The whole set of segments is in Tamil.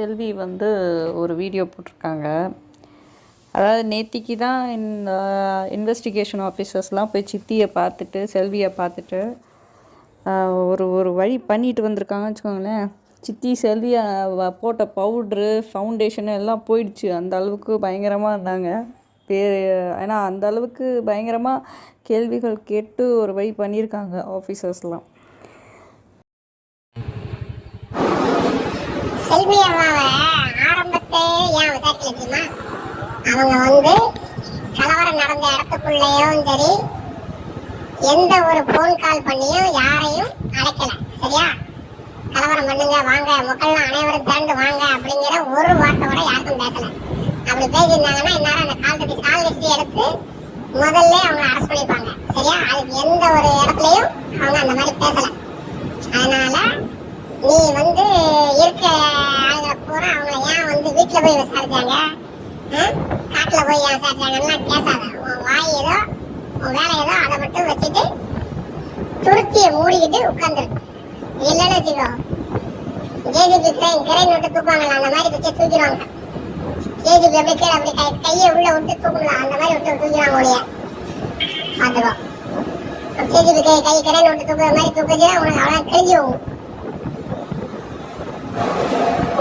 செல்வி வந்து ஒரு வீடியோ போட்டிருக்காங்க. அதாவது நேத்திக்கு தான் இந்த இன்வெஸ்டிகேஷன் ஆஃபீஸர்ஸ்லாம் போய் சித்தியை பார்த்துட்டு செல்வியை பார்த்துட்டு ஒரு ஒரு வழி பண்ணிட்டு வந்திருக்காங்கன்னு வச்சுக்கோங்களேன். சித்தி செல்வியை போட்ட பவுட்ரு ஃபவுண்டேஷன் எல்லாம் போயிடுச்சு. அந்த அளவுக்கு பயங்கரமாக இருந்தாங்க. ஏன்னா அந்த அளவுக்கு பயங்கரமாக கேள்விகள் கேட்டு ஒரு வழி பண்ணியிருக்காங்க ஆஃபீஸர்ஸ்லாம். செல்வி அம்மாவை ஆரம்பத்தை ஏன் விசாரிக்கல தெரியுமா? அவங்க வந்து கலவரம் நடந்த இடத்துக்குள்ளேயும் சரி எந்த ஒரு போன் கால் பண்ணியும் யாரையும் அழைக்கல. சரியா? கலவரம் பண்ணுங்க, வாங்க, மக்கள்லாம் அனைவரும் திரண்டு வாங்க அப்படிங்கிற ஒரு வார்த்தை கூட யாருக்கும் பேசல. அப்படி பேசியிருந்தாங்கன்னா இந்நேரம் அந்த கால் லிஸ்ட் எடுத்து முதல்ல அவங்க அரெஸ்ட் பண்ணிப்பாங்க. சரியா? அதுக்கு எந்த ஒரு இடத்துலையும் அவங்க அந்த மாதிரி பேசல. அதனால நீ வந்து இருக்க ஆளுகளை பூரா அவங்கள ஏன் வந்து வீட்டுல போய் விசாரிச்சாங்க, காட்டுல போய் ஏன் விசாரிச்சாங்கன்னா கேட்காத. உன் வாய் ஏதோ உன் வேலை ஏதோ அதை மட்டும் வச்சுட்டு துருத்திய மூடிக்கிட்டு உட்காந்துரு. இல்லைன்னு வச்சுக்கோ, ஜேசிபி கிரைன் விட்டு தூக்குவாங்கல்ல, அந்த மாதிரி வச்சு தூக்கிடுவாங்க. ஜேசிபி அப்படி கீழே அப்படி கையை உள்ள விட்டு தூக்கணும், அந்த மாதிரி விட்டு தூக்கிடுவாங்க. உடைய பார்த்துக்கோ. ஜேசிபி கை கிரைன் விட்டு தூக்குற மாதிரி தூக்குச்சுன்னா உனக்கு அவ்வளோ கிழிஞ்சு போகும்.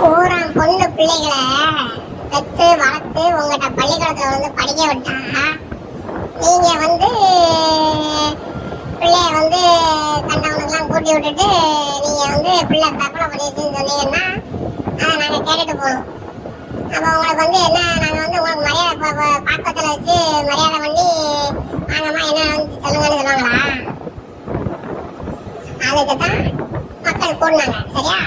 ஊராம் பொண்ணு பிள்ளைகளை பெற்று வளர்த்து உங்கள்கிட்ட பள்ளிக்கூடத்துல வந்து படிக்க விட்டா நீங்க வந்து பிள்ளைய வந்து கண்டவனுக்கெல்லாம் கூட்டி விட்டுட்டு நீங்க வந்து பிள்ளை தற்கொலை பண்ணிடுச்சுன்னு சொன்னீங்கன்னா அதை நாங்க கேட்டுட்டு போகணும். அப்ப உங்களுக்கு வந்து என்ன, நாங்க வந்து உங்களுக்கு மரியாதை பாக்கத்துல வச்சு மரியாதை பண்ணி வாங்கம்மா என்ன வந்து சொல்லுங்கன்னு சொல்லுவாங்களா? அதுக்குதான் மக்கள் கூடினாங்க. சரியா?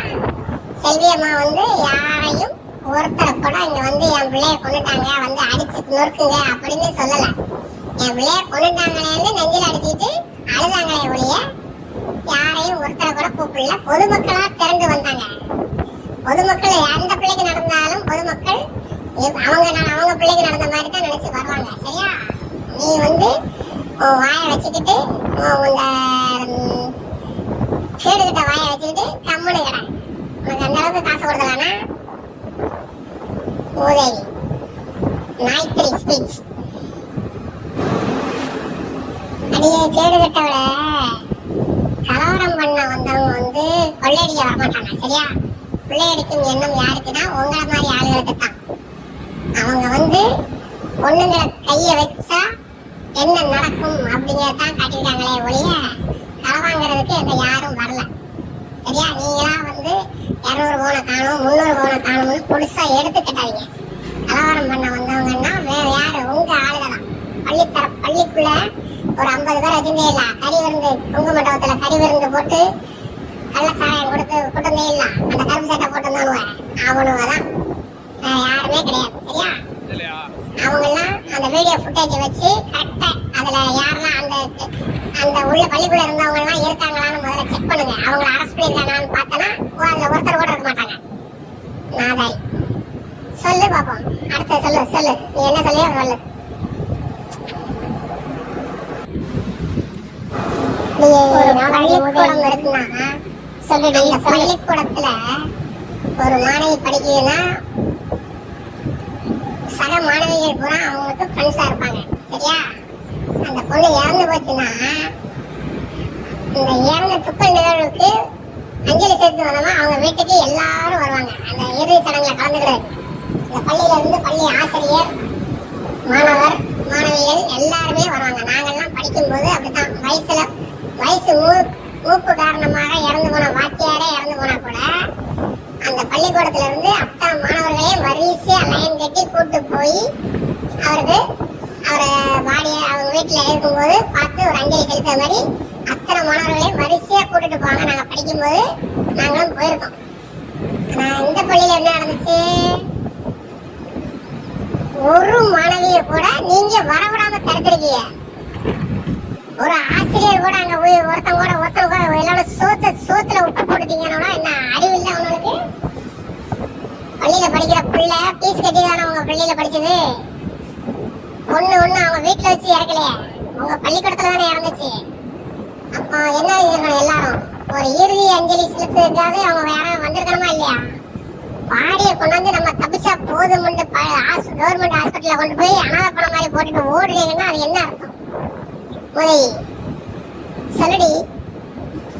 செல்வி அம்மா வந்து யாரையும் ஒருத்தரை கூட இங்க வந்து என் பிள்ளைய கொண்டுட்டாங்க வந்து அடிச்சு நொறுக்குங்க அப்படின்னு சொல்லல. என் பிள்ளைய கொண்டுட்டாங்களேன்னு நெஞ்சில் அடிச்சுட்டு அழுதாங்களே ஒழிய யாரையும் ஒருத்தரை கூட கூப்பிடல. பொதுமக்களா திரண்டு வந்தாங்க. பொதுமக்கள் எந்த பிள்ளைக்கு நடந்தாலும் பொதுமக்கள் அவங்க பிள்ளைக்கு நடந்த மாதிரி தான் நினைச்சு வருவாங்க. சரியா? நீ வந்து வாயை வச்சுக்கிட்டு உங்க கேடுகிட்ட வாயை வச்சுக்கிட்டு கம்முன்னு கடை. உனக்கு அந்த அளவுக்கு காசு கொடுக்கலானா உதவி நாய்த்திரி ஸ்பீச் அடியே கேடுகட்டவள. கலவரம் பண்ண வந்தவங்க வந்து கொள்ளையடிக்க வரமாட்டாங்க. சரியா? கொள்ளையடிக்கும் எண்ணம் யாருக்குன்னா உங்களை மாதிரி ஆளுகளுக்கு தான். அவங்க வந்து பொண்ணுங்களை கைய வச்சா என்ன நடக்கும் அப்படிங்கறதான் காட்டிட்டாங்களே ஒழிய களவாங்கிறதுக்கு எங்க யாரும் வரல. சரியா? நீங்களா வந்து 200 பவுனை காணும் 300 பவுனை காணும்னு புதுசா எடுத்துக்கிட்டாங்க. கலவரம் பண்ண வந்தவங்கன்னா வேற யாரு, உங்க ஆளுதான். பள்ளிக்குள்ள ஒரு 50 பேர் வச்சுட்டே இல்ல, கறி விருந்து குங்கு மண்டபத்துல கறி விருந்து போட்டு கள்ளச்சாராயம் கொடுத்து கூட்டமே இல்ல, அந்த கரும்பு சட்டை போட்டுருந்தானுவ அவனுவதான், யாருமே கிடையாது. சரியா? அவங்க எல்லாம் அந்த வீடியோ ஃபுட்டேஜ் வச்சு கரெக்டா அதுல யாரெல்லாம் அந்த உள்ள பள்ளிக்குள்ள இருந்தவங்க எல்லாம் இருக்காங்களான்னு முதல்ல செக் பண்ணுங்க. அவங்கள அரெஸ்ட் பண்ணிருக்காங்களான்னு பார்த்தனா அதுல ஒருத்தர் கூட இருக்க மாட்டாங்க. நாதாரி சொல்லு பாப்போம். அடுத்த சொல்லு நீ என்ன சொல்லியோ சொல்லு. பள்ளிக்கூடம் இருக்குன்னா சொல்லுடி. பள்ளிக்கூடத்துல ஒரு மாணவி படிக்குதுன்னா சக மாணவிகள் பூரா அவங்களுக்கு ஃப்ரெண்ட்ஸா இருப்பாங்க. சரியா? அந்த பொண்ணு இறந்து போச்சுன்னா இந்த இறந்த துக்க நிகழ்வுக்கு அஞ்சலி செலுத்தி வந்தோம்னா அவங்க வீட்டுக்கு எல்லாரும் வருவாங்க. அந்த இறுதி சடங்குல கலந்துக்கிறது இந்த பள்ளியில இருந்து பள்ளி ஆசிரியர் மாணவர் மாணவிகள் எல்லாருமே வருவாங்க. நாங்கெல்லாம் படிக்கும்போது அப்படித்தான். வயசு மூப்பு காரணமாக இறந்து போன வாத்தியாரே இறந்து போனா கூட அந்த பள்ளிக்கூடத்துல இருந்து அத்தா மாணவர்களே வரிசையா லைன் கட்டி கூட்டு போய் அவரை பாடிய அவங்க வீட்டுல இருக்கும்போது பார்த்து ஒரு அஞ்சலி செலுத்த மாதிரி அத்தனை மாணவர்களையும் வரிசையா கூட்டிட்டு போவாங்க. நாங்க படிக்கும்போது நாங்களும் போயிருக்கோம். இந்த பள்ளியில என்ன நடந்துச்சு, ஒரு மாணவிய கூட நீங்க வரவிடாம தடுத்திருக்கீங்க. ஒரு ஆசிரியர் கூட அங்க போய் ஒருத்தவங்க கூட எல்லாரும் சோத்துல உப்பு போட்டுட்டீங்கன்னா என்ன அறிவு இல்லை அவங்களுக்கு? பள்ளியில படிக்கிற பிள்ளை பீஸ் கட்டி தானே உங்க பள்ளியில படிச்சது. ஒண்ணு அவங்க வீட்டுல வச்சு இறக்கலையே, உங்க பள்ளிக்கூடத்துல தானே இறந்துச்சு. அப்ப என்ன இருக்கணும், எல்லாரும் ஒரு இறுதி அஞ்சலி செலுத்துறதுக்காக அவங்க யாரும் வந்திருக்கணுமா இல்லையா? பாடியை கொண்டாந்து நம்ம தப்பிச்சா போதும்னு கவர்மெண்ட் ஹாஸ்பிட்டல்ல கொண்டு போய் அனாதை பணம் மாதிரி போட்டுட்டு ஓடுறீங்கன்னா அது என்ன அர்த்தம்? முதல் சொல்லுடி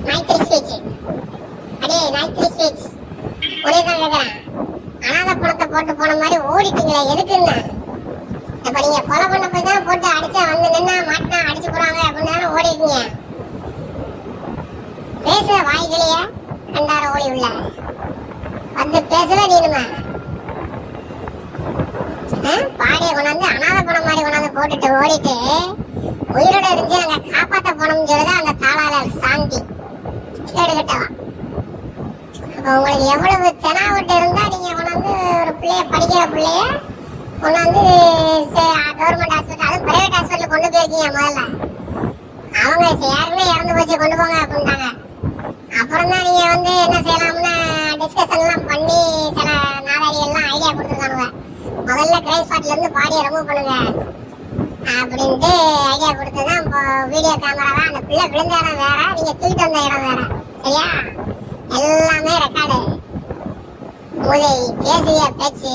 நாய்த்திரி ஸ்பீச். அடே நாய்த்திரி ஸ்பீச், ஒரே தான் கேட்குறேன். அனாதை பணத்தை போட்டு போன மாதிரி ஓடிட்டீங்களே, எதுக்குன்னு? இப்ப நீங்க கொலை பண்ண போய் தான் போட்டு அடிச்சா வந்து நின்னா மாட்டினா அடிச்சு போறாங்க அப்படின்னு தானே ஓடிட்டீங்க. பேசுற வாய்களையே கண்டார ஓடி உள்ள வந்து பேசல நீனுமா? பாடிய கொண்டாந்து அனாதை பணம் மாதிரி கொண்டாந்து போட்டுட்டு ஓடிட்டு உயிரோட இருந்து அங்க காப்பாத்த போனோம்னு சொல்லிதான் அந்த தாளாளர் சாந்தி கேடுகட்டவா. அப்ப உங்களுக்கு எவ்வளவு தெனாவட்டு இருந்தா நீங்க கொண்டாந்து ஒரு பிள்ளைய படிக்கிற பிள்ளைய கொண்டாந்து கவர்மெண்ட் ஹாஸ்பிட்டல், அதுவும் பிரைவேட் ஹாஸ்பிட்டல் கொண்டு போயிருக்கீங்க. முதல்ல அவங்க யாருமே இறந்து போச்சு கொண்டு போங்க அப்படின்ட்டாங்க. அப்புறம் தான் நீங்க வந்து என்ன செய்யலாம்னு டிஸ்கஷன் எல்லாம் பண்ணி சில நாதாரி எல்லாம் ஐடியா கொடுத்துருக்காங்க. முதல்ல கிரைஸ் ஸ்பாட்ல இருந்து பாடியை ரிமூவ் பண்ணுங்க அப்படின்ட்டு ஐடியா கொடுத்துதான் இப்போ வீடியோ கேமரா தான். அந்த பிள்ளை விழுந்த இடம் வேற, நீங்க தூக்கிட்டு வந்த இடம் வேற. சரியா? எல்லாமே ரெக்கார்டு. மூளை பேசுவிய பேச்சு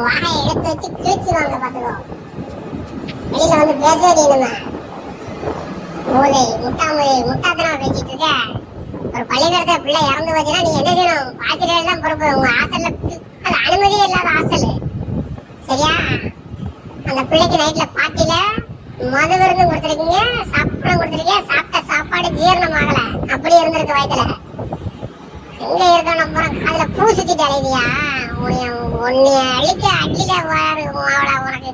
வாயை எடுத்து வச்சு கிழிச்சுவாங்க பாத்துக்கோ. வெளியில வந்து பேசவே நீனுமா? மூளை முட்டாத்தனமா பேசிட்டு இருக்க. ஒரு பள்ளிக்கூடத்துல பிள்ளை இறந்து போச்சுன்னா நீங்க என்ன செய்யணும்? ஆசிரியர்கள் தான் பொறுப்பு. உங்க ஹாஸ்டல்ல அது அனுமதியே இல்லாத ஹாஸ்டல். சரியா? அந்த பிள்ளைக்கு நைட்ல பாட்டில மது விருந்து கொடுத்துருக்கீங்க, சாப்பிடம் கொடுத்துருக்கீங்க. சாப்பிட்ட சாப்பாடு ஜீரணம் ஆகல, அப்படி இருந்திருக்கு வயிற்றுல. எங்க இருக்க நம்ம அதுல பூ சுத்திட்டு அலைவியா? உன்னைய அழிக்க அடியில அவளா உனக்கு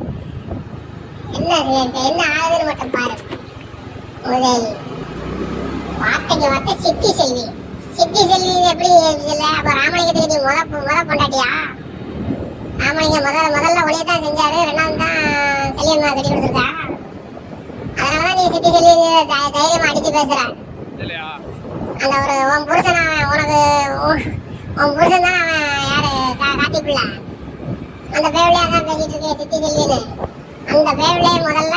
என்ன ஆகுதுன்னு மட்டும் பாரு. முதல் வார்த்தைக்கு வார்த்தை சித்தி செல்வி. சித்தி செல்வி எப்படி இல்ல? அப்ப ராமலிங்கத்துக்கு நீ முத பொண்டாட்டியா? ராமலிங்க முதல்ல ஒளியை தான் செஞ்சாரு, ரெண்டாவது தான் செல்வியம்மா கட்டி கொடுத்துருக்கா. அதனாலதான் நீ சித்தி செல்வி தைரியமா அடிச்சு பேசுற. அந்த ஒரு உன் புருஷன் உனக்கு உன் புருஷன் தான் அவன் யாரு காட்டி பிள்ளை. அந்த பேவிலையா தான் பேசிட்டு இருக்கேன் சித்தி செல்வின்னு. அந்த பேவிலையே முதல்ல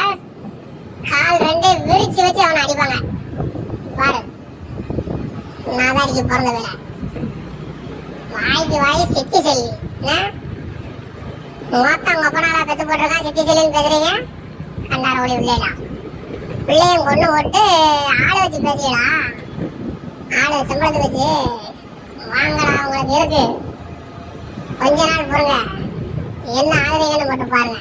கால் ரெண்டு விரிச்சு வச்சு அவனை அடிப்பாங்க பாரு. நாதாரிக்கு பிறந்த வேலை. வாய்க்கு வாய் சித்தி செல்வி. மொத்தம் உங்க அப்பனால பெத்து போட்டிருக்கான் சித்தி செல்வின்னு பேசுறீங்க. கண்டார ஓடி உள்ளேலாம் பிள்ளையும் கொண்டு போட்டு ஆளை வச்சு பேசியடா. ஆளு சம்பளத்தை வச்சு வாங்கடா, உங்களுக்கு இருக்கு. கொஞ்ச நாள் பொறுங்க, என்ன ஆகுறீங்கன்னு மட்டும் பாருங்க.